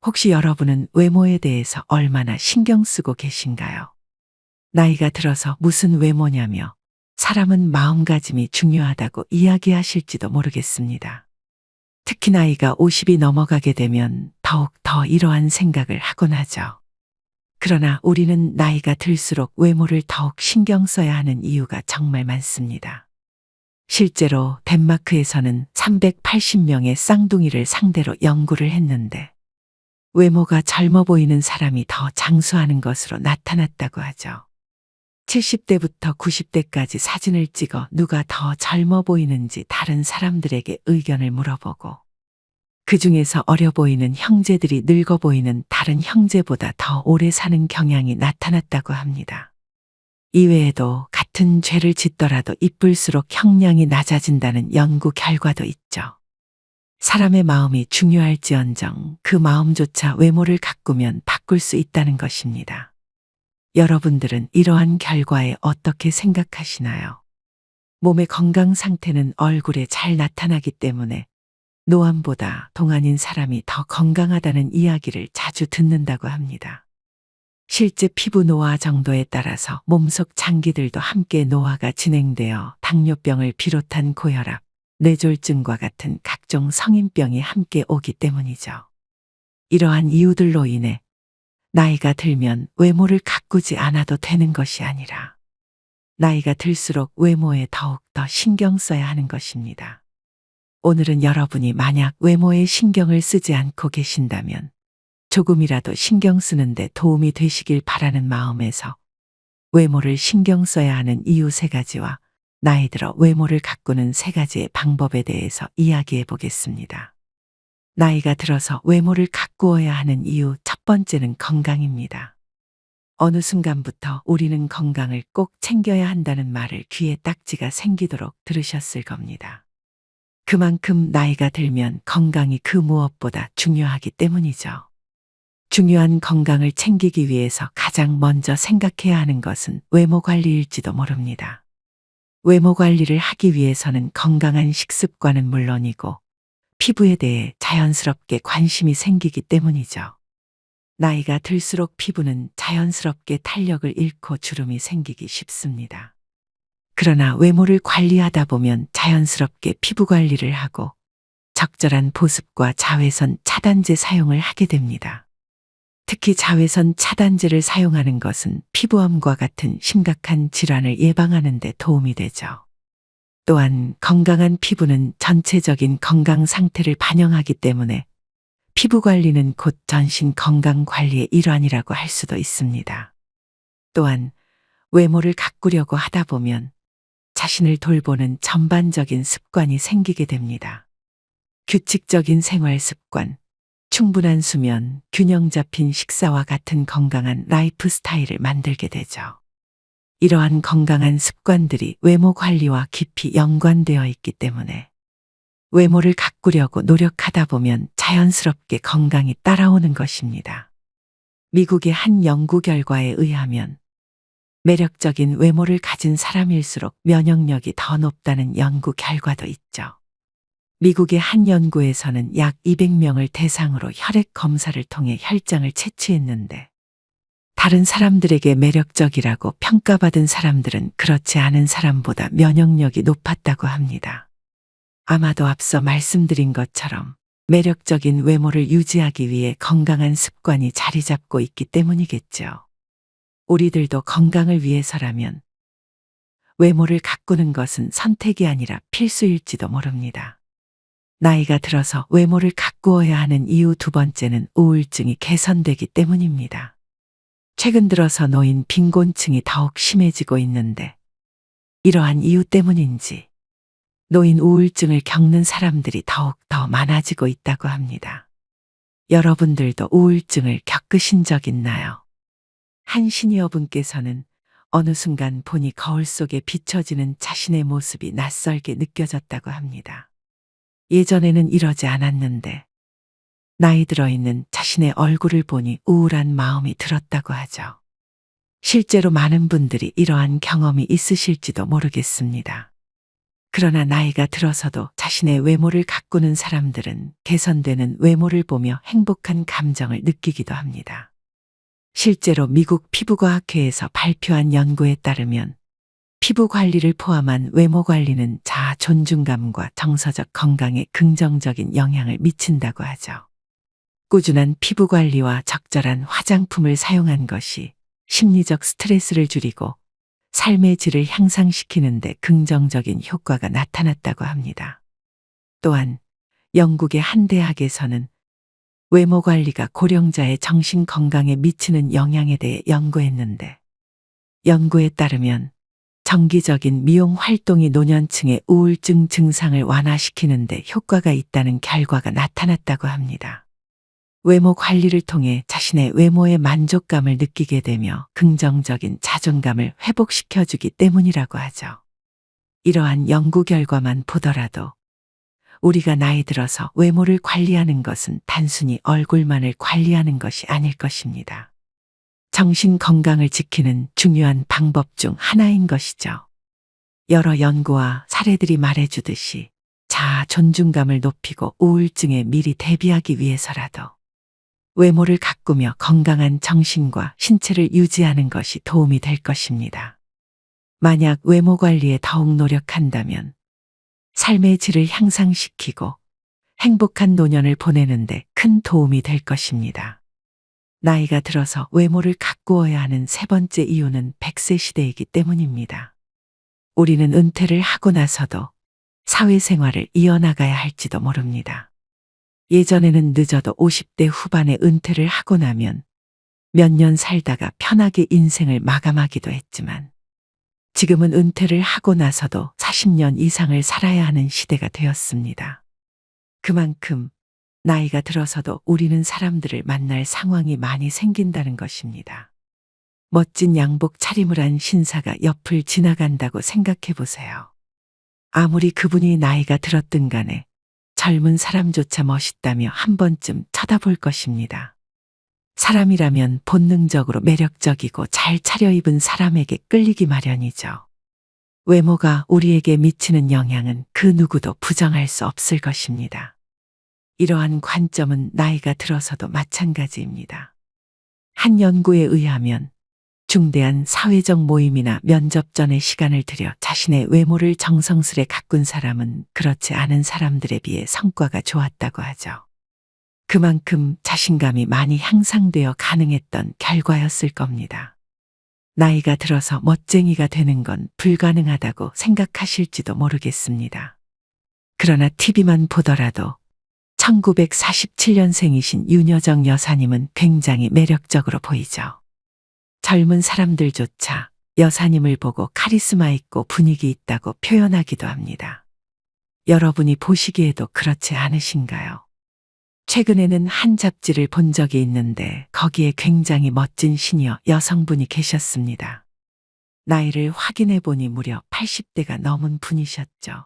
혹시 여러분은 외모에 대해서 얼마나 신경 쓰고 계신가요? 나이가 들어서 무슨 외모냐며 사람은 마음가짐이 중요하다고 이야기하실지도 모르겠습니다. 특히 나이가 50이 넘어가게 되면 더욱 더 이러한 생각을 하곤 하죠. 그러나 우리는 나이가 들수록 외모를 더욱 신경 써야 하는 이유가 정말 많습니다. 실제로 덴마크에서는 380명의 쌍둥이를 상대로 연구를 했는데 외모가 젊어 보이는 사람이 더 장수하는 것으로 나타났다고 하죠. 70대부터 90대까지 사진을 찍어 누가 더 젊어 보이는지 다른 사람들에게 의견을 물어보고 그 중에서 어려 보이는 형제들이 늙어 보이는 다른 형제보다 더 오래 사는 경향이 나타났다고 합니다. 이외에도 같은 죄를 짓더라도 이쁠수록 형량이 낮아진다는 연구 결과도 있죠. 사람의 마음이 중요할지언정 그 마음조차 외모를 가꾸면 바꿀 수 있다는 것입니다. 여러분들은 이러한 결과에 어떻게 생각하시나요? 몸의 건강 상태는 얼굴에 잘 나타나기 때문에 노안보다 동안인 사람이 더 건강하다는 이야기를 자주 듣는다고 합니다. 실제 피부 노화 정도에 따라서 몸속 장기들도 함께 노화가 진행되어 당뇨병을 비롯한 고혈압, 뇌졸중과 같은 각종 성인병이 함께 오기 때문이죠. 이러한 이유들로 인해 나이가 들면 외모를 가꾸지 않아도 되는 것이 아니라 나이가 들수록 외모에 더욱 더 신경 써야 하는 것입니다. 오늘은 여러분이 만약 외모에 신경을 쓰지 않고 계신다면 조금이라도 신경 쓰는데 도움이 되시길 바라는 마음에서 외모를 신경 써야 하는 이유 3가지와 나이 들어 외모를 가꾸는 3가지의 방법에 대해서 이야기해 보겠습니다. 나이가 들어서 외모를 가꾸어야 하는 이유 첫 번째는 건강입니다. 어느 순간부터 우리는 건강을 꼭 챙겨야 한다는 말을 귀에 딱지가 생기도록 들으셨을 겁니다. 그만큼 나이가 들면 건강이 그 무엇보다 중요하기 때문이죠. 중요한 건강을 챙기기 위해서 가장 먼저 생각해야 하는 것은 외모 관리일지도 모릅니다. 외모 관리를 하기 위해서는 건강한 식습관은 물론이고 피부에 대해 자연스럽게 관심이 생기기 때문이죠. 나이가 들수록 피부는 자연스럽게 탄력을 잃고 주름이 생기기 쉽습니다. 그러나 외모를 관리하다 보면 자연스럽게 피부 관리를 하고 적절한 보습과 자외선 차단제 사용을 하게 됩니다. 특히 자외선 차단제를 사용하는 것은 피부암과 같은 심각한 질환을 예방하는 데 도움이 되죠. 또한 건강한 피부는 전체적인 건강 상태를 반영하기 때문에 피부 관리는 곧 전신 건강 관리의 일환이라고 할 수도 있습니다. 또한 외모를 가꾸려고 하다 보면 자신을 돌보는 전반적인 습관이 생기게 됩니다. 규칙적인 생활 습관, 충분한 수면, 균형 잡힌 식사와 같은 건강한 라이프 스타일을 만들게 되죠. 이러한 건강한 습관들이 외모 관리와 깊이 연관되어 있기 때문에 외모를 가꾸려고 노력하다 보면 자연스럽게 건강이 따라오는 것입니다. 미국의 한 연구 결과에 의하면 매력적인 외모를 가진 사람일수록 면역력이 더 높다는 연구 결과도 있죠. 미국의 한 연구에서는 약 200명을 대상으로 혈액 검사를 통해 혈장을 채취했는데 다른 사람들에게 매력적이라고 평가받은 사람들은 그렇지 않은 사람보다 면역력이 높았다고 합니다. 아마도 앞서 말씀드린 것처럼 매력적인 외모를 유지하기 위해 건강한 습관이 자리 잡고 있기 때문이겠죠. 우리들도 건강을 위해서라면 외모를 가꾸는 것은 선택이 아니라 필수일지도 모릅니다. 나이가 들어서 외모를 가꾸어야 하는 이유 2번째는 우울증이 개선되기 때문입니다. 최근 들어서 노인 빈곤층이 더욱 심해지고 있는데 이러한 이유 때문인지 노인 우울증을 겪는 사람들이 더욱 더 많아지고 있다고 합니다. 여러분들도 우울증을 겪으신 적 있나요? 한 시니어분께서는 어느 순간 보니 거울 속에 비춰지는 자신의 모습이 낯설게 느껴졌다고 합니다. 예전에는 이러지 않았는데 나이 들어 있는 자신의 얼굴을 보니 우울한 마음이 들었다고 하죠. 실제로 많은 분들이 이러한 경험이 있으실지도 모르겠습니다. 그러나 나이가 들어서도 자신의 자신의 외모를 가꾸는 사람들은 개선되는 외모를 보며 행복한 감정을 느끼기도 합니다. 실제로 미국 피부과학회에서 발표한 연구에 따르면 피부 관리를 포함한 외모 관리는 자아 존중감과 정서적 건강에 긍정적인 영향을 미친다고 하죠. 꾸준한 피부 관리와 적절한 화장품을 사용한 것이 심리적 스트레스를 줄이고 삶의 질을 향상시키는 데 긍정적인 효과가 나타났다고 합니다. 또한 영국의 한 대학에서는 외모 관리가 고령자의 정신 건강에 미치는 영향에 대해 연구했는데, 연구에 따르면 정기적인 미용 활동이 노년층의 우울증 증상을 완화시키는 데 효과가 있다는 결과가 나타났다고 합니다. 외모 관리를 통해 자신의 외모에 만족감을 느끼게 되며 긍정적인 자존감을 회복시켜주기 때문이라고 하죠. 이러한 연구 결과만 보더라도 우리가 나이 들어서 외모를 관리하는 것은 단순히 얼굴만을 관리하는 것이 아닐 것입니다. 정신 건강을 지키는 중요한 방법 중 하나인 것이죠. 여러 연구와 사례들이 말해주듯이 자아 존중감을 높이고 우울증에 미리 대비하기 위해서라도 외모를 가꾸며 건강한 정신과 신체를 유지하는 것이 도움이 될 것입니다. 만약 외모 관리에 더욱 노력한다면 삶의 질을 향상시키고 행복한 노년을 보내는데 큰 도움이 될 것입니다. 나이가 들어서 외모를 가꾸어야 하는 세 번째 이유는 100세 시대이기 때문입니다. 우리는 은퇴를 하고 나서도 사회생활을 이어나가야 할지도 모릅니다. 예전에는 늦어도 50대 후반에 은퇴를 하고 나면 몇 년 살다가 편하게 인생을 마감하기도 했지만, 지금은 은퇴를 하고 나서도 40년 이상을 살아야 하는 시대가 되었습니다. 그만큼 나이가 들어서도 우리는 사람들을 만날 상황이 많이 생긴다는 것입니다. 멋진 양복 차림을 한 신사가 옆을 지나간다고 생각해 보세요. 아무리 그분이 나이가 들었든 간에 젊은 사람조차 멋있다며 한 번쯤 쳐다볼 것입니다. 사람이라면 본능적으로 매력적이고 잘 차려입은 사람에게 끌리기 마련이죠. 외모가 우리에게 미치는 영향은 그 누구도 부정할 수 없을 것입니다. 이러한 관점은 나이가 들어서도 마찬가지입니다. 한 연구에 의하면 중대한 사회적 모임이나 면접 전에 시간을 들여 자신의 외모를 정성스레 가꾼 사람은 그렇지 않은 사람들에 비해 성과가 좋았다고 하죠. 그만큼 자신감이 많이 향상되어 가능했던 결과였을 겁니다. 나이가 들어서 멋쟁이가 되는 건 불가능하다고 생각하실지도 모르겠습니다. 그러나 TV만 보더라도 1947년생이신 윤여정 여사님은 굉장히 매력적으로 보이죠. 젊은 사람들조차 여사님을 보고 카리스마 있고 분위기 있다고 표현하기도 합니다. 여러분이 보시기에도 그렇지 않으신가요? 최근에는 한 잡지를 본 적이 있는데 거기에 굉장히 멋진 시니어 여성분이 계셨습니다. 나이를 확인해 보니 무려 80대가 넘은 분이셨죠.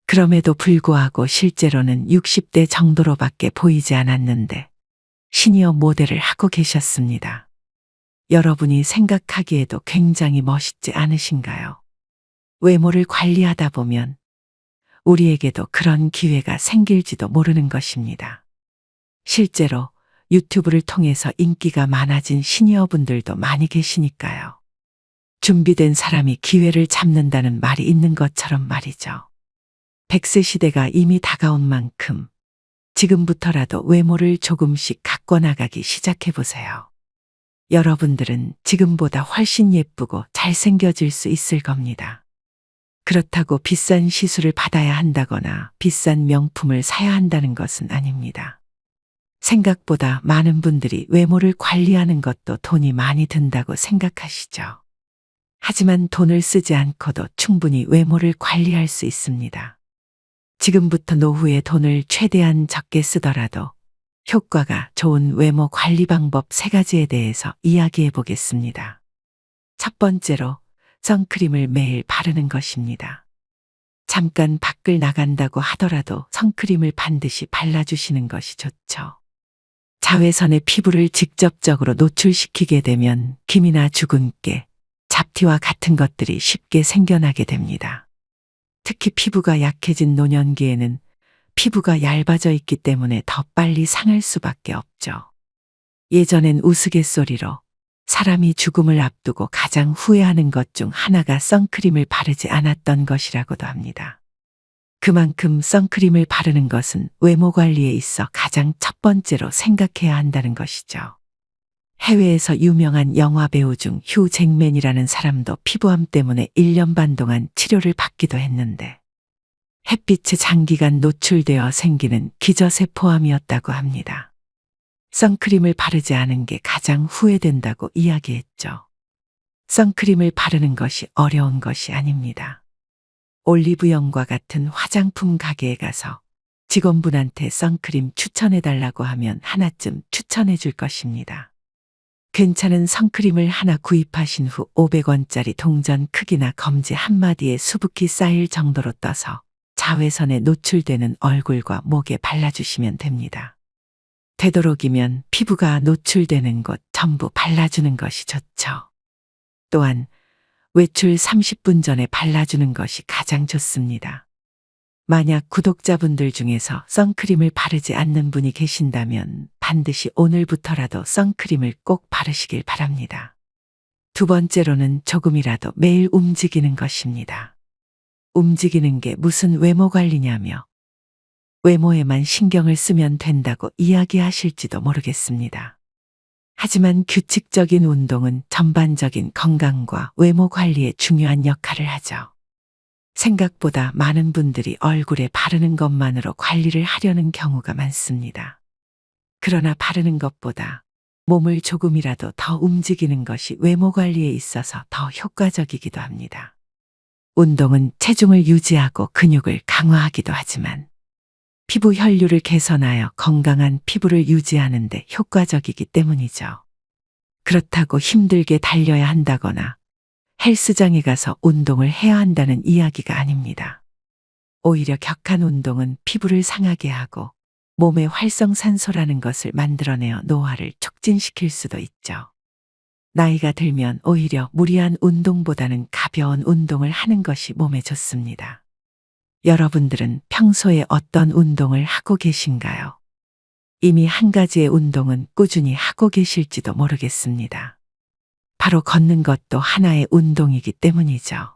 그럼에도 불구하고 실제로는 60대 정도로밖에 보이지 않았는데 시니어 모델을 하고 계셨습니다. 여러분이 생각하기에도 굉장히 멋있지 않으신가요? 외모를 관리하다 보면 우리에게도 그런 기회가 생길지도 모르는 것입니다. 실제로 유튜브를 통해서 인기가 많아진 시니어분들도 많이 계시니까요. 준비된 사람이 기회를 잡는다는 말이 있는 것처럼 말이죠. 100세 시대가 이미 다가온 만큼 지금부터라도 외모를 조금씩 가꿔나가기 시작해 보세요. 여러분들은 지금보다 훨씬 예쁘고 잘생겨질 수 있을 겁니다. 그렇다고 비싼 시술을 받아야 한다거나 비싼 명품을 사야 한다는 것은 아닙니다. 생각보다 많은 분들이 외모를 관리하는 것도 돈이 많이 든다고 생각하시죠. 하지만 돈을 쓰지 않고도 충분히 외모를 관리할 수 있습니다. 지금부터 노후에 돈을 최대한 적게 쓰더라도 효과가 좋은 외모 관리 방법 3가지에 대해서 이야기해 보겠습니다. 첫 번째로 선크림을 매일 바르는 것입니다. 잠깐 밖을 나간다고 하더라도 선크림을 반드시 발라주시는 것이 좋죠. 자외선의 피부를 직접적으로 노출시키게 되면 김이나 주근깨, 잡티와 같은 것들이 쉽게 생겨나게 됩니다. 특히 피부가 약해진 노년기에는 피부가 얇아져 있기 때문에 더 빨리 상할 수밖에 없죠. 예전엔 우스갯소리로 사람이 죽음을 앞두고 가장 후회하는 것 중 하나가 선크림을 바르지 않았던 것이라고도 합니다. 그만큼 선크림을 바르는 것은 외모 관리에 있어 가장 첫 번째로 생각해야 한다는 것이죠. 해외에서 유명한 영화 배우 중 휴 잭맨이라는 사람도 피부암 때문에 1년 반 동안 치료를 받기도 했는데 햇빛에 장기간 노출되어 생기는 기저세포암이었다고 합니다. 선크림을 바르지 않은 게 가장 후회된다고 이야기했죠. 선크림을 바르는 것이 어려운 것이 아닙니다. 올리브영과 같은 화장품 가게에 가서 직원분한테 선크림 추천해달라고 하면 하나쯤 추천해 줄 것입니다. 괜찮은 선크림을 하나 구입하신 후 500원짜리 동전 크기나 검지 한마디에 수북히 쌓일 정도로 떠서 자외선에 노출되는 얼굴과 목에 발라주시면 됩니다. 되도록이면 피부가 노출되는 곳 전부 발라주는 것이 좋죠. 또한 외출 30분 전에 발라주는 것이 가장 좋습니다. 만약 구독자분들 중에서 선크림을 바르지 않는 분이 계신다면 반드시 오늘부터라도 선크림을 꼭 바르시길 바랍니다. 두 번째로는 조금이라도 매일 움직이는 것입니다. 움직이는 게 무슨 외모 관리냐며 외모에만 신경을 쓰면 된다고 이야기하실지도 모르겠습니다. 하지만 규칙적인 운동은 전반적인 건강과 외모 관리에 중요한 역할을 하죠. 생각보다 많은 분들이 얼굴에 바르는 것만으로 관리를 하려는 경우가 많습니다. 그러나 바르는 것보다 몸을 조금이라도 더 움직이는 것이 외모 관리에 있어서 더 효과적이기도 합니다. 운동은 체중을 유지하고 근육을 강화하기도 하지만 피부 혈류를 개선하여 건강한 피부를 유지하는 데 효과적이기 때문이죠. 그렇다고 힘들게 달려야 한다거나 헬스장에 가서 운동을 해야 한다는 이야기가 아닙니다. 오히려 격한 운동은 피부를 상하게 하고 몸에 활성산소라는 것을 만들어내어 노화를 촉진시킬 수도 있죠. 나이가 들면 오히려 무리한 운동보다는 가벼운 운동을 하는 것이 몸에 좋습니다. 여러분들은 평소에 어떤 운동을 하고 계신가요? 이미 한 가지의 운동은 꾸준히 하고 계실지도 모르겠습니다. 바로 걷는 것도 하나의 운동이기 때문이죠.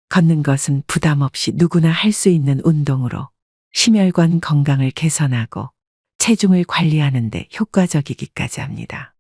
걷는 것은 부담 없이 누구나 할 수 있는 운동으로 심혈관 건강을 개선하고 체중을 관리하는 데 효과적이기까지 합니다.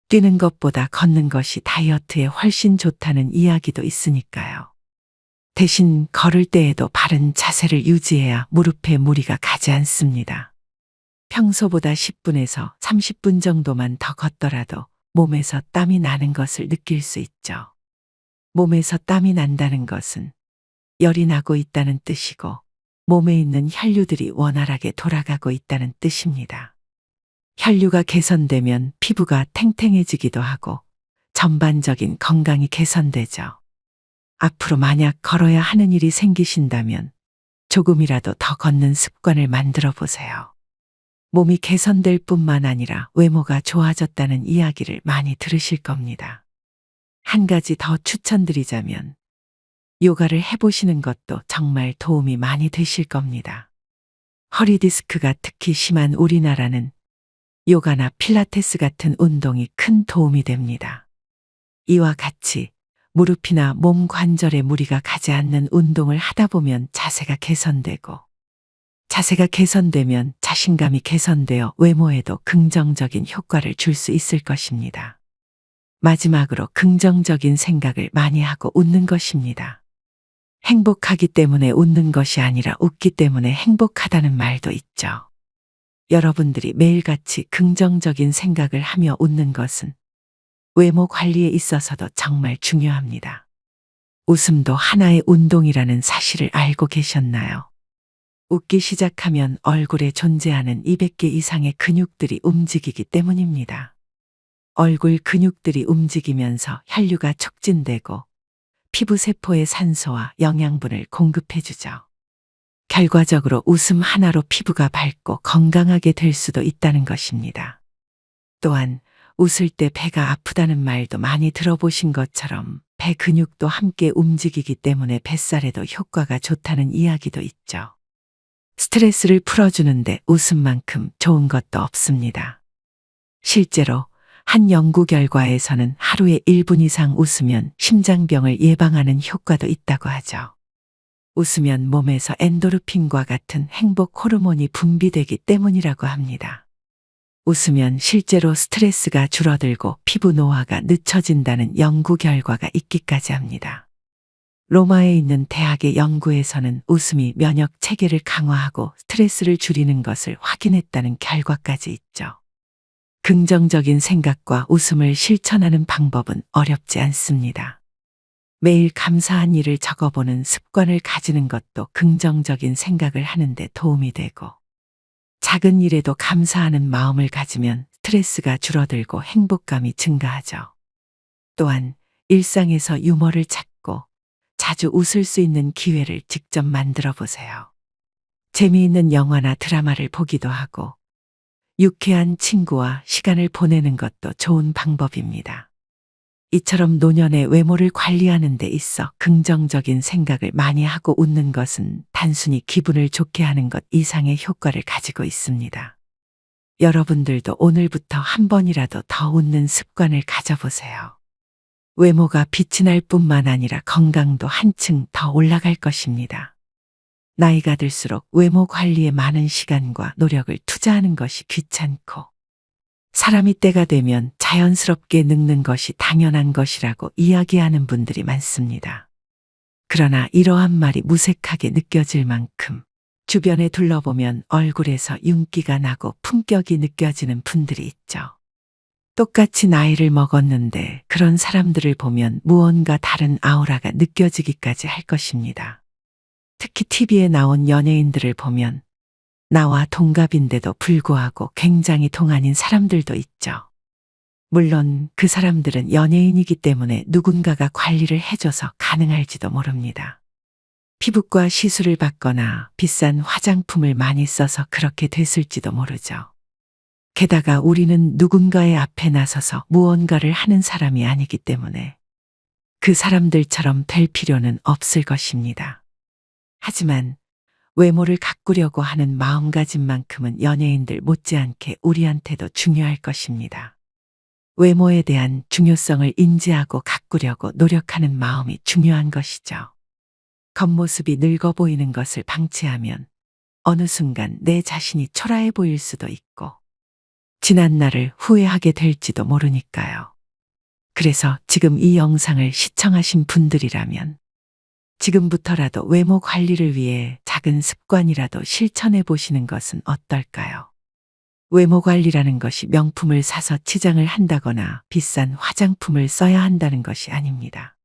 뛰는 것보다 걷는 것이 다이어트에 훨씬 좋다는 이야기도 있으니까요. 대신 걸을 때에도 바른 자세를 유지해야 무릎에 무리가 가지 않습니다. 평소보다 10분에서 30분 정도만 더 걷더라도 몸에서 땀이 나는 것을 느낄 수 있죠. 몸에서 땀이 난다는 것은 열이 나고 있다는 뜻이고 몸에 있는 혈류들이 원활하게 돌아가고 있다는 뜻입니다. 혈류가 개선되면 피부가 탱탱해지기도 하고 전반적인 건강이 개선되죠. 앞으로 만약 걸어야 하는 일이 생기신다면 조금이라도 더 걷는 습관을 만들어 보세요. 몸이 개선될 뿐만 아니라 외모가 좋아졌다는 이야기를 많이 들으실 겁니다. 한 가지 더 추천드리자면 요가를 해보시는 것도 정말 도움이 많이 되실 겁니다. 허리 디스크가 특히 심한 우리나라는 요가나 필라테스 같은 운동이 큰 도움이 됩니다. 이와 같이 무릎이나 몸 관절에 무리가 가지 않는 운동을 하다 보면 자세가 개선되고 자세가 개선되면 자신감이 개선되어 외모에도 긍정적인 효과를 줄 수 있을 것입니다. 마지막으로 긍정적인 생각을 많이 하고 웃는 것입니다. 행복하기 때문에 웃는 것이 아니라 웃기 때문에 행복하다는 말도 있죠. 여러분들이 매일같이 긍정적인 생각을 하며 웃는 것은 외모 관리에 있어서도 정말 중요합니다. 웃음도 하나의 운동이라는 사실을 알고 계셨나요? 웃기 시작하면 얼굴에 존재하는 200개 이상의 근육들이 움직이기 때문입니다. 얼굴 근육들이 움직이면서 혈류가 촉진되고 피부세포에 산소와 영양분을 공급해주죠. 결과적으로 웃음 하나로 피부가 밝고 건강하게 될 수도 있다는 것입니다. 또한 웃을 때 배가 아프다는 말도 많이 들어보신 것처럼 배 근육도 함께 움직이기 때문에 뱃살에도 효과가 좋다는 이야기도 있죠. 스트레스를 풀어주는데 웃음만큼 좋은 것도 없습니다. 실제로 한 연구 결과에서는 하루에 1분 이상 웃으면 심장병을 예방하는 효과도 있다고 하죠. 웃으면 몸에서 엔도르핀과 같은 행복 호르몬이 분비되기 때문이라고 합니다. 웃으면 실제로 스트레스가 줄어들고 피부 노화가 늦춰진다는 연구 결과가 있기까지 합니다. 로마에 있는 대학의 연구에서는 웃음이 면역 체계를 강화하고 스트레스를 줄이는 것을 확인했다는 결과까지 있죠. 긍정적인 생각과 웃음을 실천하는 방법은 어렵지 않습니다. 매일 감사한 일을 적어보는 습관을 가지는 것도 긍정적인 생각을 하는데 도움이 되고, 작은 일에도 감사하는 마음을 가지면 스트레스가 줄어들고 행복감이 증가하죠. 또한 일상에서 유머를 찾고 자주 웃을 수 있는 기회를 직접 만들어 보세요. 재미있는 영화나 드라마를 보기도 하고, 유쾌한 친구와 시간을 보내는 것도 좋은 방법입니다. 이처럼 노년의 외모를 관리하는 데 있어 긍정적인 생각을 많이 하고 웃는 것은 단순히 기분을 좋게 하는 것 이상의 효과를 가지고 있습니다. 여러분들도 오늘부터 한 번이라도 더 웃는 습관을 가져보세요. 외모가 빛이 날 뿐만 아니라 건강도 한층 더 올라갈 것입니다. 나이가 들수록 외모 관리에 많은 시간과 노력을 투자하는 것이 귀찮고, 사람이 때가 되면 자연스럽게 늙는 것이 당연한 것이라고 이야기하는 분들이 많습니다. 그러나 이러한 말이 무색하게 느껴질 만큼 주변에 둘러보면 얼굴에서 윤기가 나고 품격이 느껴지는 분들이 있죠. 똑같이 나이를 먹었는데 그런 사람들을 보면 무언가 다른 아우라가 느껴지기까지 할 것입니다. 특히 TV에 나온 연예인들을 보면 나와 동갑인데도 불구하고 굉장히 동안인 사람들도 있죠. 물론 그 사람들은 연예인이기 때문에 누군가가 관리를 해줘서 가능할지도 모릅니다. 피부과 시술을 받거나 비싼 화장품을 많이 써서 그렇게 됐을지도 모르죠. 게다가 우리는 누군가의 앞에 나서서 무언가를 하는 사람이 아니기 때문에 그 사람들처럼 될 필요는 없을 것입니다. 하지만 외모를 가꾸려고 하는 마음가짐만큼은 연예인들 못지않게 우리한테도 중요할 것입니다. 외모에 대한 중요성을 인지하고 가꾸려고 노력하는 마음이 중요한 것이죠. 겉모습이 늙어 보이는 것을 방치하면 어느 순간 내 자신이 초라해 보일 수도 있고, 지난 날을 후회하게 될지도 모르니까요. 그래서 지금 이 영상을 시청하신 분들이라면 지금부터라도 외모 관리를 위해 작은 습관이라도 실천해 보시는 것은 어떨까요? 외모 관리라는 것이 명품을 사서 치장을 한다거나 비싼 화장품을 써야 한다는 것이 아닙니다.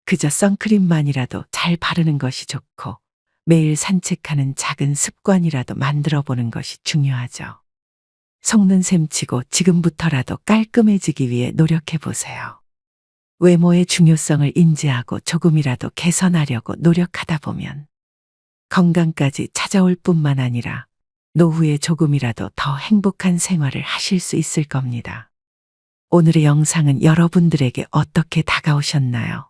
그저 선크림만이라도 잘 바르는 것이 좋고, 매일 산책하는 작은 습관이라도 만들어 보는 것이 중요하죠. 속는 셈치고 지금부터라도 깔끔해지기 위해 노력해 보세요. 외모의 중요성을 인지하고 조금이라도 개선하려고 노력하다 보면 건강까지 찾아올 뿐만 아니라 노후에 조금이라도 더 행복한 생활을 하실 수 있을 겁니다. 오늘의 영상은 여러분들에게 어떻게 다가오셨나요?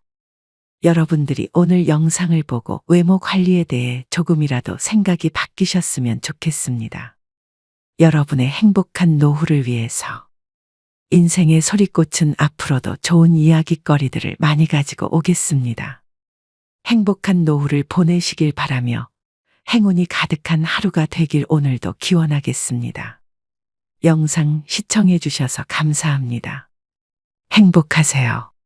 여러분들이 오늘 영상을 보고 외모 관리에 대해 조금이라도 생각이 바뀌셨으면 좋겠습니다. 여러분의 행복한 노후를 위해서 인생의 소리꽃은 앞으로도 좋은 이야깃거리들을 많이 가지고 오겠습니다. 행복한 노후를 보내시길 바라며 행운이 가득한 하루가 되길 오늘도 기원하겠습니다. 영상 시청해 주셔서 감사합니다. 행복하세요.